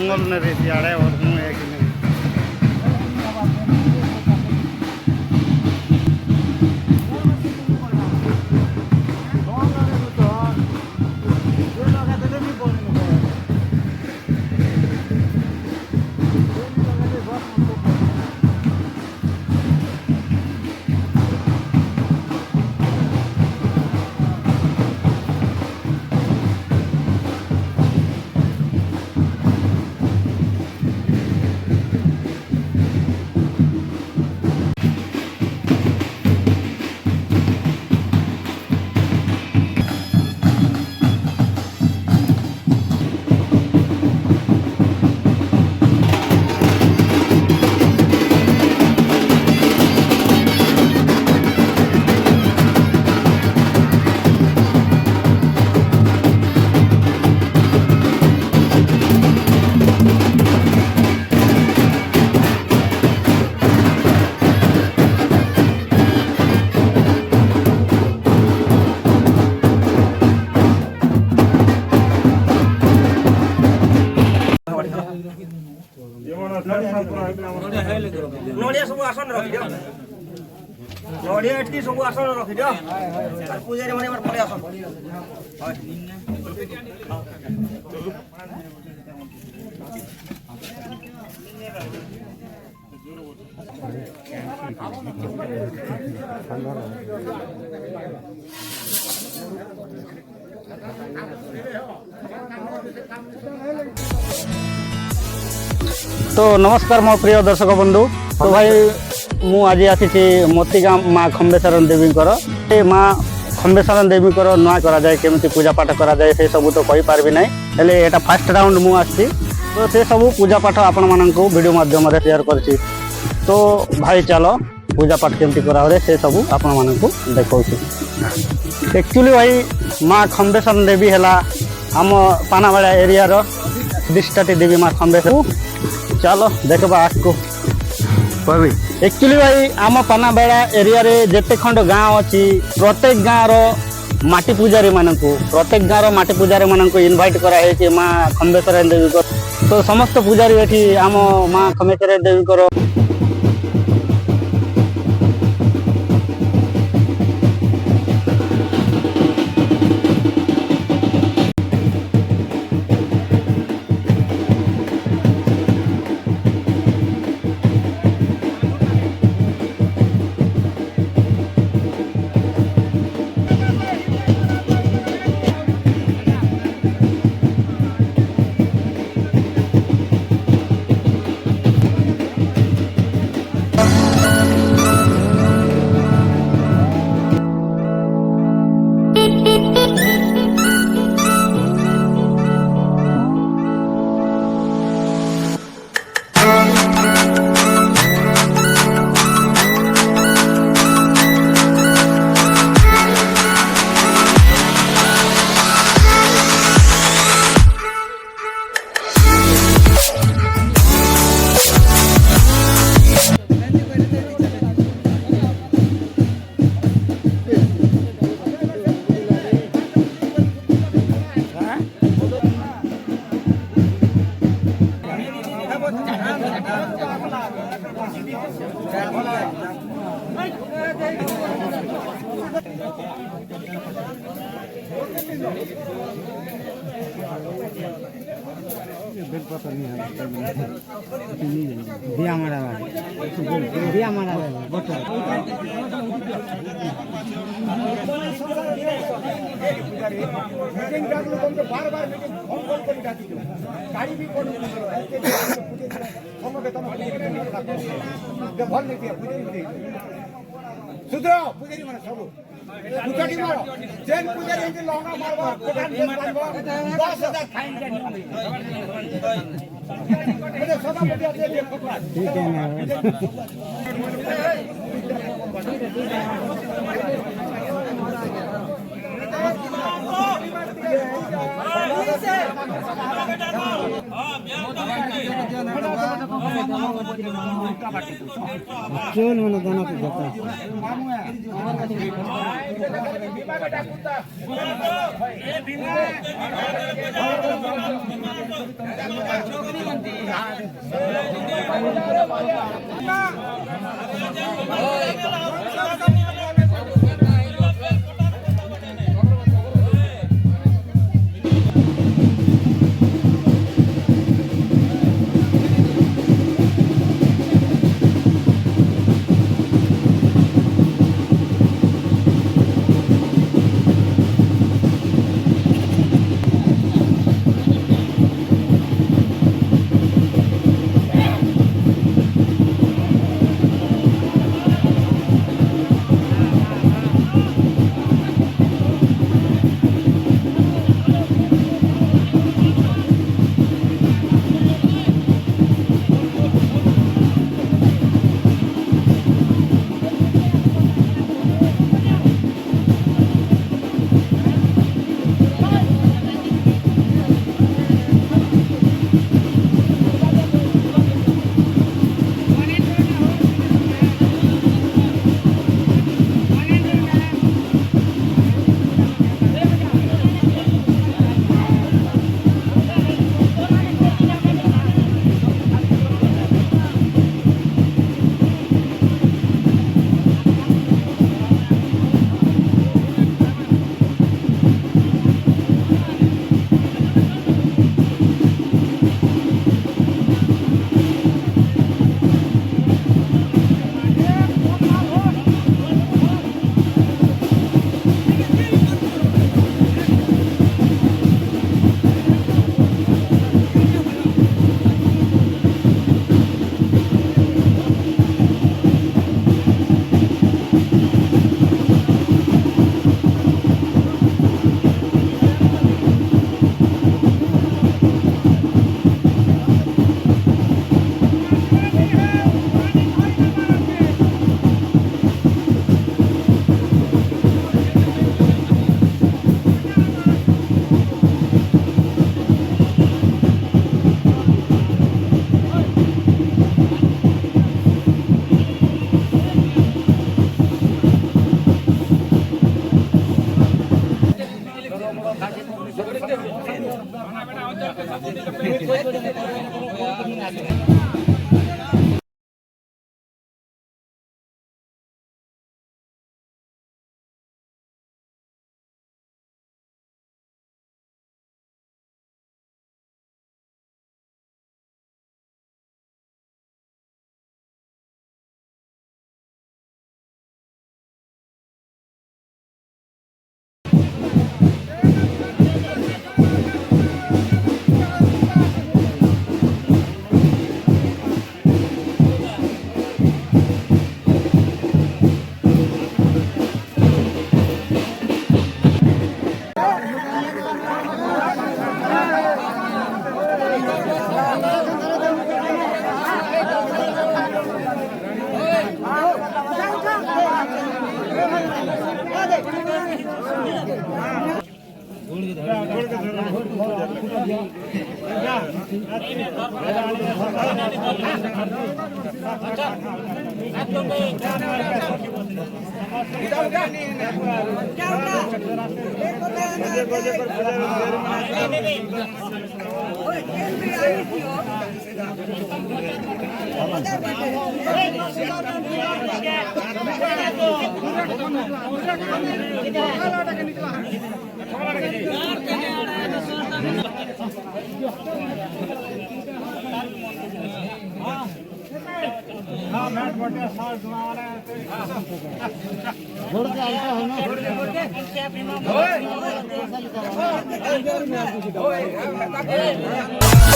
जंगल ने रे सियाड़े और हूँ एक नहीं नड़िया सब आसन रखी दियो नड़िया एटकी सब आसन रखी दियो और पूजारी माने मार पड़े आसन तो नमस्कार मो प्रिय दर्शक बंधु तो भाई मु आज आसी मोतीगाँ माँ खम्बेश्वर देवी माँ खम्बेश्वर देवी नुआ करा जाए केमिति पूजा पाठ करा जाए से सब तो कहि पारबी नै हेले एटा फर्स्ट राउंड मु आसी तो से सब पूजा पाठ आपण माननकु वीडियो माध्यम रे शेयर करछि तो भाई चलो पूजा पाठ केमिति करा रे से सब आपण माननकु देखौछि। एक्चुअली भाई माँ खम्बेश्वर देवी हैला हम पानावाड़ा एरिया रो डिस्ट्रिक्ट देवी माँ खम्बेश्वर चलो देखबा आगको कहबी। एक्चुअली भाई आम पानावाड़ा एरिया रे जेते खंड गाँव अच्छी प्रत्येक गाँव रो माटी पूजारी मानकु प्रत्येक गाँव रो माटी पूजारी मानकु इनवाइट करा है माँ खम्बेश्वर देवी को तो समस्त पूजारी एठी आम माँ खम्बेश्वर देवी को दिया मारा सुधरो पूजारी माने सब पुकाटी मारो जेन पूजारी एंजे लंगा मारबो कोठान पे मारबो 10,000 फाइन का नियम है सदा बढ़िया दे फटवा ठीक है ना हां केवल मैंने दाना तो देता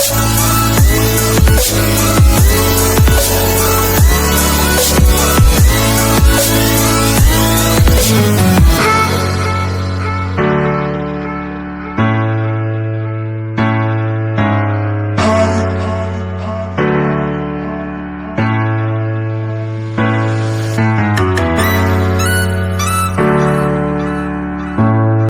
Hoy!